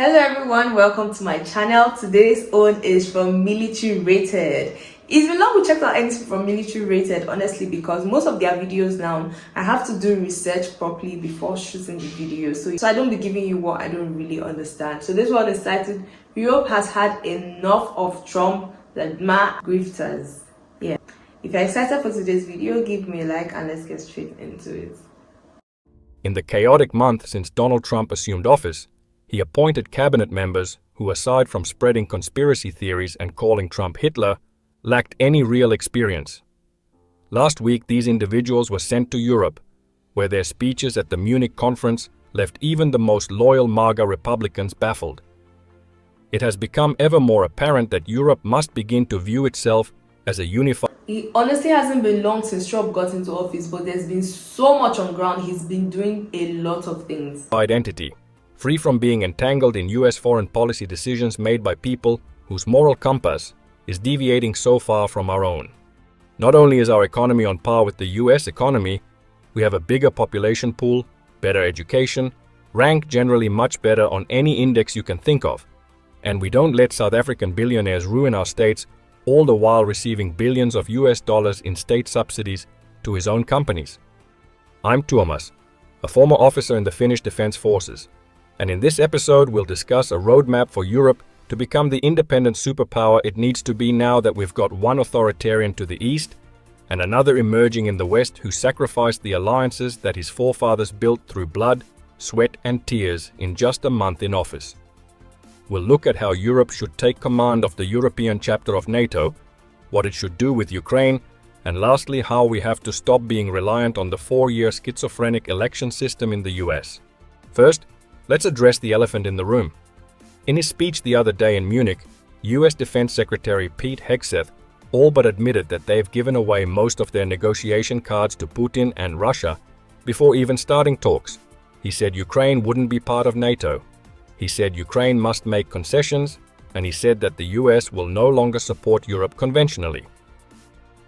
Hello everyone, welcome to my channel. Today's own is from Military Rated. It's been long we checked out anything from Military Rated, honestly, because most of their videos now, I have to do research properly before shooting the video. So I don't be giving you what I don't really understand. So this one is titled, Europe has had enough of Trump, Vladimir Grifters. Yeah. If you're excited for today's video, give me a like and let's get straight into it. In the chaotic month since Donald Trump assumed office, he appointed cabinet members who, aside from spreading conspiracy theories and calling Trump Hitler, lacked any real experience. Last week, these individuals were sent to Europe, where their speeches at the Munich conference left even the most loyal MAGA Republicans baffled. It has become ever more apparent that Europe must begin to view itself as a unified... It honestly hasn't been long since Trump got into office, but there's been so much on ground. He's been doing a lot of things. ...entity, free from being entangled in US foreign policy decisions made by people whose moral compass is deviating so far from our own. Not only is our economy on par with the US economy, we have a bigger population pool, better education, rank generally much better on any index you can think of, and we don't let South African billionaires ruin our states, all the while receiving billions of US dollars in state subsidies to his own companies. I'm Tuomas, a former officer in the Finnish Defense Forces, and in this episode we'll discuss a roadmap for Europe to become the independent superpower it needs to be now that we've got one authoritarian to the east and another emerging in the west who sacrificed the alliances that his forefathers built through blood, sweat and tears in just a month in office. We'll look at how Europe should take command of the European chapter of NATO, what it should do with Ukraine, and lastly how we have to stop being reliant on the 4-year schizophrenic election system in the US. First, let's address the elephant in the room. In his speech the other day in Munich, US Defense Secretary Pete Hegseth all but admitted that they've given away most of their negotiation cards to Putin and Russia before even starting talks. He said Ukraine wouldn't be part of NATO. He said Ukraine must make concessions, and he said that the US will no longer support Europe conventionally.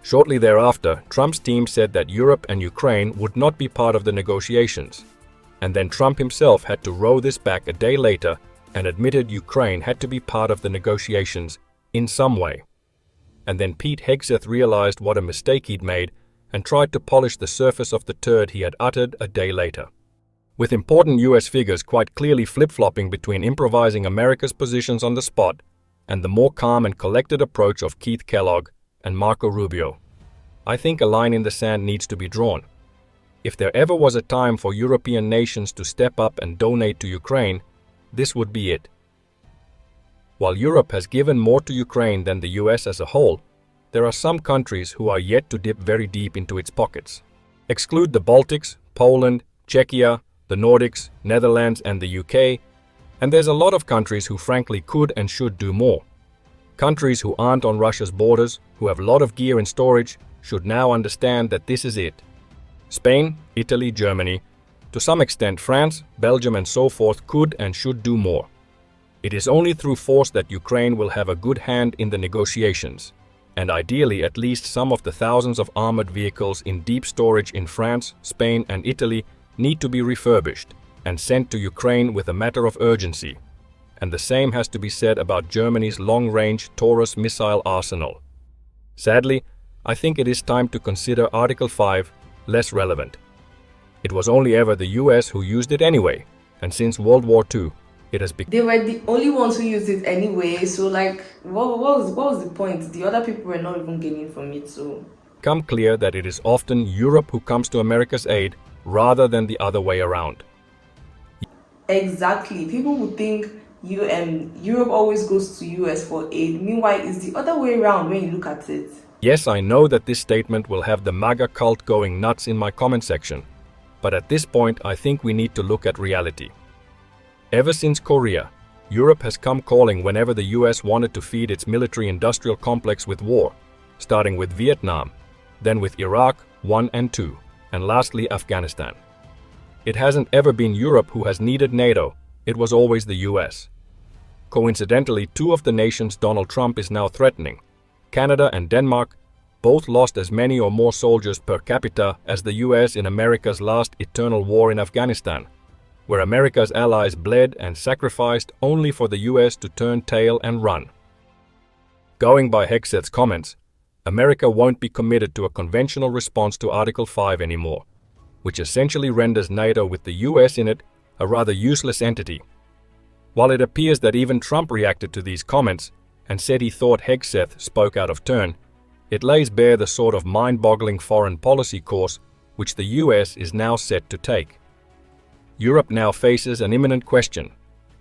Shortly thereafter, Trump's team said that Europe and Ukraine would not be part of the negotiations. And then Trump himself had to row this back a day later and admitted Ukraine had to be part of the negotiations in some way. And then Pete Hegseth realized what a mistake he'd made and tried to polish the surface of the turd he had uttered a day later. With important US figures quite clearly flip-flopping between improvising America's positions on the spot and the more calm and collected approach of Keith Kellogg and Marco Rubio, I think a line in the sand needs to be drawn. If there ever was a time for European nations to step up and donate to Ukraine, this would be it. While Europe has given more to Ukraine than the US as a whole, there are some countries who are yet to dip very deep into its pockets. Exclude the Baltics, Poland, Czechia, the Nordics, Netherlands and the UK, and there's a lot of countries who frankly could and should do more. Countries who aren't on Russia's borders, who have a lot of gear in storage, should now understand that this is it. Spain, Italy, Germany, to some extent France, Belgium and so forth could and should do more. It is only through force that Ukraine will have a good hand in the negotiations, and ideally at least some of the thousands of armored vehicles in deep storage in France, Spain and Italy need to be refurbished and sent to Ukraine with a matter of urgency. And the same has to be said about Germany's long-range Taurus missile arsenal. Sadly, I think it is time to consider Article 5 less relevant. It was only ever the US who used it anyway, and since World War II, it has become... They were the only ones who used it anyway, so what was the point? The other people were not even gaining from it, so... ...become clear that it is often Europe who comes to America's aid rather than the other way around. Exactly. People would think Europe always goes to US for aid. Meanwhile, it's the other way around when you look at it. Yes, I know that this statement will have the MAGA cult going nuts in my comment section, but at this point I think we need to look at reality. Ever since Korea, Europe has come calling whenever the US wanted to feed its military-industrial complex with war, starting with Vietnam, then with Iraq 1 and 2, and lastly Afghanistan. It hasn't ever been Europe who has needed NATO, it was always the US. Coincidentally, two of the nations Donald Trump is now threatening, Canada and Denmark, both lost as many or more soldiers per capita as the US in America's last eternal war in Afghanistan, where America's allies bled and sacrificed only for the US to turn tail and run. Going by Hegseth's comments, America won't be committed to a conventional response to Article 5 anymore, which essentially renders NATO with the US in it a rather useless entity. While it appears that even Trump reacted to these comments and said he thought Hegseth spoke out of turn, it lays bare the sort of mind-boggling foreign policy course which the US is now set to take. Europe now faces an imminent question.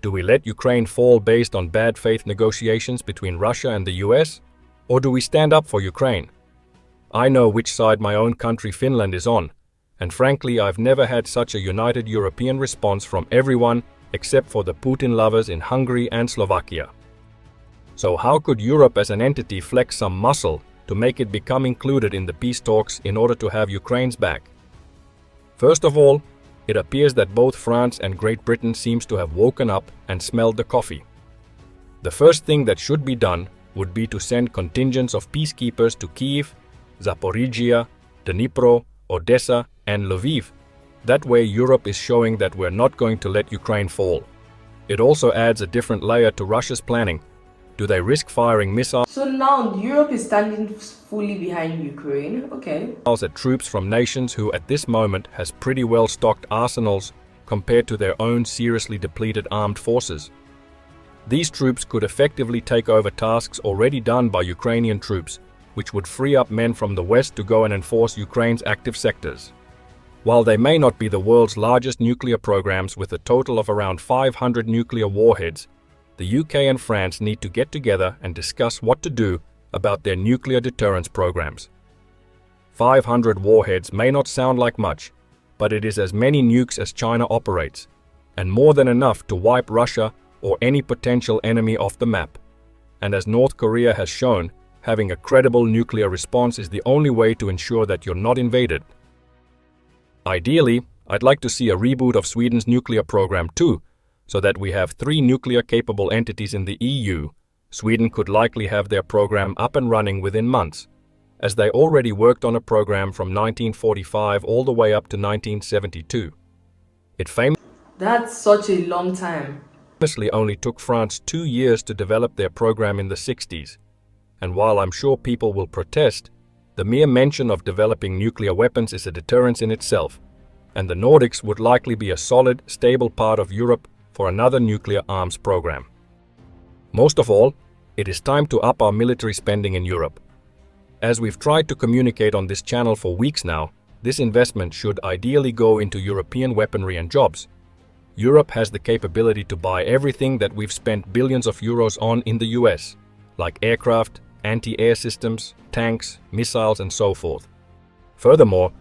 Do we let Ukraine fall based on bad faith negotiations between Russia and the US? Or do we stand up for Ukraine? I know which side my own country Finland is on, and frankly I've never had such a united European response from everyone except for the Putin lovers in Hungary and Slovakia. So how could Europe as an entity flex some muscle to make it become included in the peace talks in order to have Ukraine's back? First of all, it appears that both France and Great Britain seems to have woken up and smelled the coffee. The first thing that should be done would be to send contingents of peacekeepers to Kyiv, Zaporizhia, Dnipro, Odessa and Lviv. That way Europe is showing that we're not going to let Ukraine fall. It also adds a different layer to Russia's planning. Do they risk firing missiles? So now Europe is standing fully behind Ukraine, okay. At troops from nations who at this moment has pretty well stocked arsenals compared to their own seriously depleted armed forces. These troops could effectively take over tasks already done by Ukrainian troops, which would free up men from the West to go and enforce Ukraine's active sectors. While they may not be the world's largest nuclear programs with a total of around 500 nuclear warheads, the UK and France need to get together and discuss what to do about their nuclear deterrence programs. 500 warheads may not sound like much, but it is as many nukes as China operates, and more than enough to wipe Russia or any potential enemy off the map. And as North Korea has shown, having a credible nuclear response is the only way to ensure that you're not invaded. Ideally, I'd like to see a reboot of Sweden's nuclear program too, so that we have 3 nuclear-capable entities in the EU. Sweden could likely have their program up and running within months, as they already worked on a program from 1945 all the way up to 1972. That's such a long time. Famously only took France 2 years to develop their program in the 60s. And while I'm sure people will protest, the mere mention of developing nuclear weapons is a deterrence in itself, and the Nordics would likely be a solid, stable part of Europe for another nuclear arms program. Most of all, it is time to up our military spending in Europe. As we've tried to communicate on this channel for weeks now, this investment should ideally go into European weaponry and jobs. Europe has the capability to buy everything that we've spent billions of euros on in the US, like aircraft, anti-air systems, tanks, missiles and so forth. Furthermore,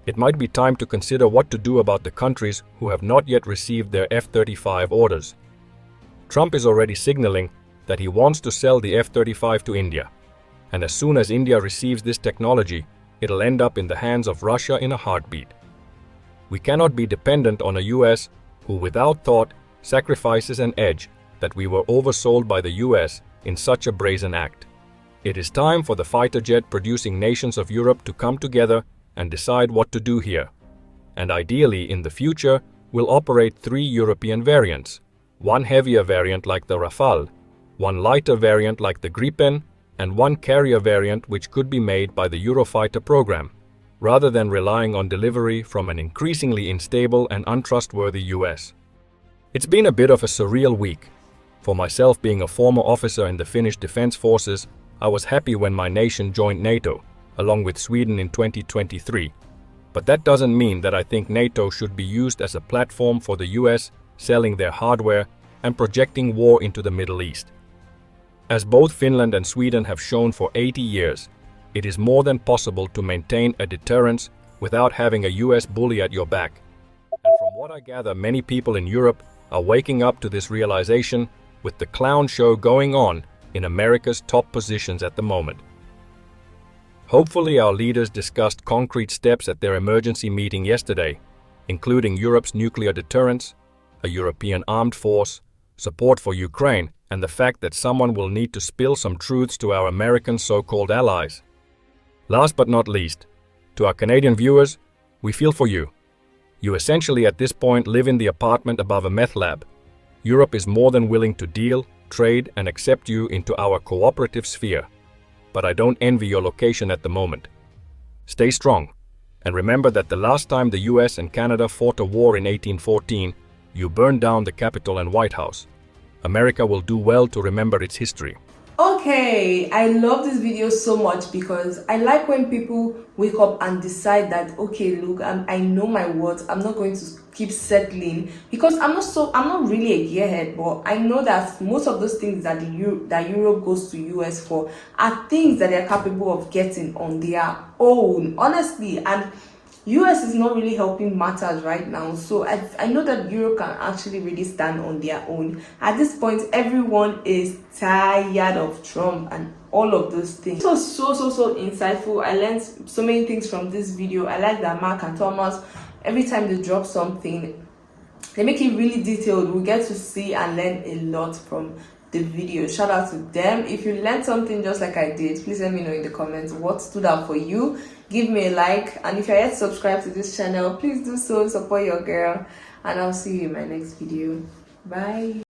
it might be time to consider what to do about the countries who have not yet received their F-35 orders. Trump is already signaling that he wants to sell the F-35 to India, and as soon as India receives this technology, it'll end up in the hands of Russia in a heartbeat. We cannot be dependent on a US who without thought sacrifices an edge that we were oversold by the US in such a brazen act. It is time for the fighter jet producing nations of Europe to come together and decide what to do here. And ideally, in the future, we'll operate 3 European variants. One heavier variant like the Rafale, one lighter variant like the Gripen, and one carrier variant which could be made by the Eurofighter program, rather than relying on delivery from an increasingly unstable and untrustworthy US. It's been a bit of a surreal week. For myself, being a former officer in the Finnish Defense Forces, I was happy when my nation joined NATO, along with Sweden in 2023. But that doesn't mean that I think NATO should be used as a platform for the US selling their hardware and projecting war into the Middle East. As both Finland and Sweden have shown for 80 years, it is more than possible to maintain a deterrence without having a US bully at your back. And from what I gather, many people in Europe are waking up to this realization with the clown show going on in America's top positions at the moment. Hopefully our leaders discussed concrete steps at their emergency meeting yesterday, including Europe's nuclear deterrence, a European armed force, support for Ukraine, and the fact that someone will need to spill some truths to our American so-called allies. Last but not least, to our Canadian viewers, we feel for you. You essentially at this point live in the apartment above a meth lab. Europe is more than willing to deal, trade, and accept you into our cooperative sphere. But I don't envy your location at the moment. Stay strong, and remember that the last time the US and Canada fought a war in 1814, you burned down the Capitol and White House. America will do well to remember its history. Okay, I love this video so much because I like when people wake up and decide that, okay, look, I know my words. I'm not going to keep settling because I'm not really a gearhead, but I know that most of those things that that Europe goes to US for are things that they're capable of getting on their own, honestly. And US is not really helping matters right now, so I know that Europe can actually really stand on their own. At this point, everyone is tired of Trump and all of those things. It was so insightful. I learned so many things from this video. I like that Mark and Thomas, every time they drop something, they make it really detailed. We get to see and learn a lot from the video. Shout out to them. If you learned something just like I did, please let me know in the comments what stood out for you. Give me a like, and if you're yet subscribed to this channel, please do so. Support your girl, and I'll see you in my next video. Bye.